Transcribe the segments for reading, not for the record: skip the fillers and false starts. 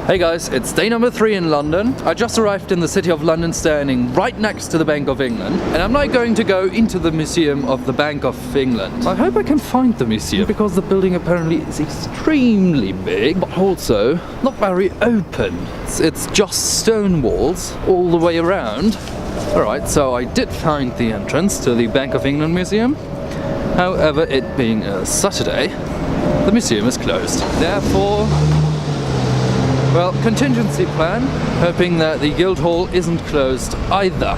Hey guys, it's day number 3 in London. I just arrived in the city of London, standing right next to the Bank of England, and I'm now going to go into the museum of the Bank of England. I hope I can find the museum, because the building apparently is extremely big, but also not very open. It's just stone walls all the way around. Alright, so I did find the entrance to the Bank of England Museum. However, it being a Saturday, the museum is closed. Therefore, well, contingency plan, hoping that the Guildhall isn't closed either.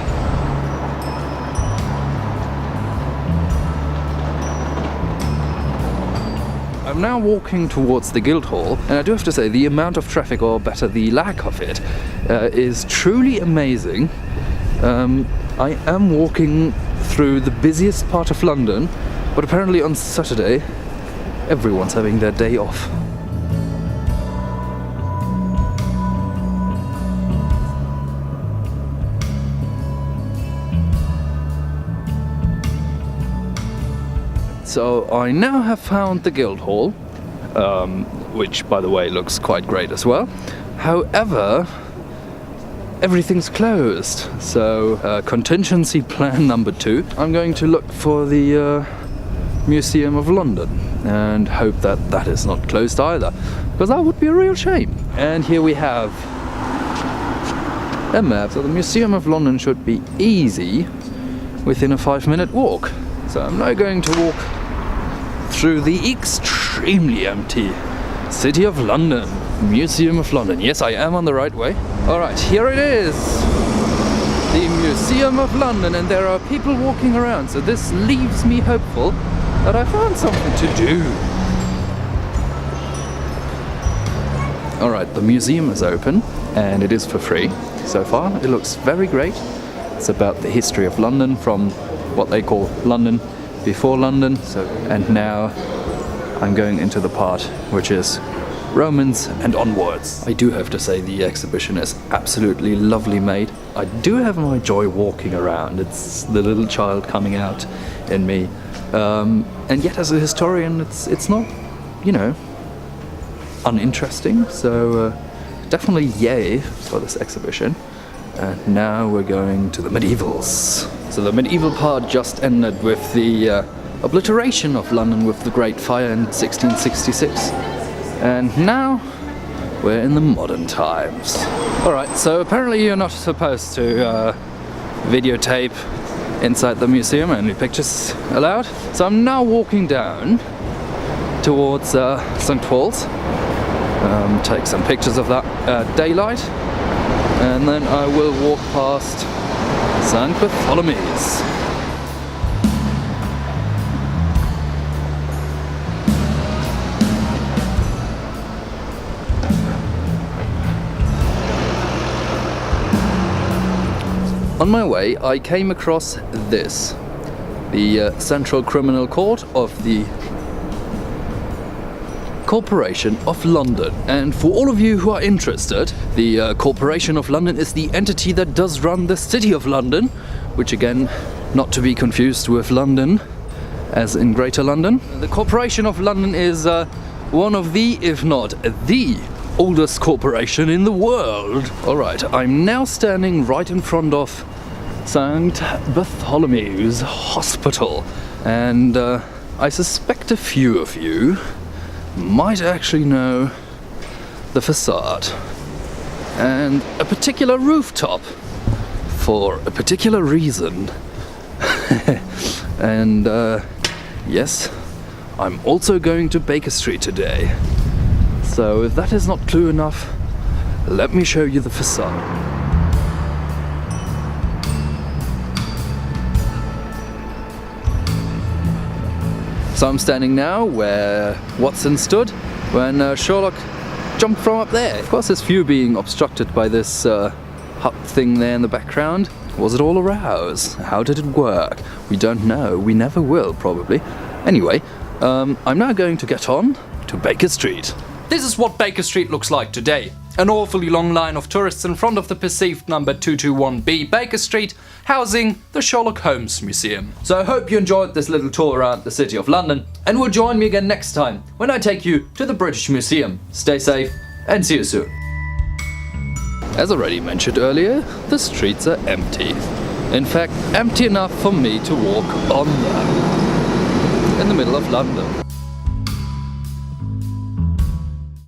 I'm now walking towards the Guildhall, and I do have to say the amount of traffic, or better the lack of it, is truly amazing. I am walking through the busiest part of London, but apparently on Saturday everyone's having their day off. So I now have found the Guildhall, which by the way looks quite great as well. However, everything's closed. So contingency plan number 2, I'm going to look for the Museum of London and hope that that is not closed either, because that would be a real shame. And here we have a map. So the Museum of London should be easy within a 5-minute walk. So I'm now going to walk through the extremely empty City of London, Museum of London. Yes, I am on the right way. Alright, here it is, the Museum of London, and there are people walking around, so this leaves me hopeful that I found something to do. Alright, the museum is open, and it is for free. So far, it looks very great. It's about the history of London from what they call London before London. And now I'm going into the part which is Romans and onwards. I do have to say the exhibition is absolutely lovely made. I do have my joy walking around. It's the little child coming out in me. And yet as a historian it's not, you know, uninteresting. So definitely yay for this exhibition. And now we're going to the medievals. So the medieval part just ended with the obliteration of London with the Great Fire in 1666. And now we're in the modern times. Alright, so apparently you're not supposed to videotape inside the museum, only pictures allowed. So I'm now walking down towards St. Paul's. Take some pictures of that daylight. And then I will walk past St. Bartholomew's. On my way, I came across this, the Central Criminal Court of the Corporation of London. And for all of you who are interested, the Corporation of London is the entity that does run the City of London, which again, not to be confused with London as in Greater London. The Corporation of London is one of the, if not the oldest corporation in the world. Alright, I'm now standing right in front of St. Bartholomew's Hospital, and I suspect a few of you might actually know the facade and a particular rooftop for a particular reason. And yes, I'm also going to Baker Street today. So if that is not clue enough, let me show you the facade. So I'm standing now where Watson stood when Sherlock jumped from up there. Of course, this view being obstructed by this hut thing there in the background. Was it all a rouse? How did it work? We don't know. We never will, probably. Anyway, I'm now going to get on to Baker Street. This is what Baker Street looks like today. An awfully long line of tourists in front of the perceived number 221B Baker Street, housing the Sherlock Holmes Museum. So I hope you enjoyed this little tour around the City of London, and will join me again next time when I take you to the British Museum. Stay safe and see you soon. As already mentioned earlier, the streets are empty. In fact, empty enough for me to walk on them in the middle of London.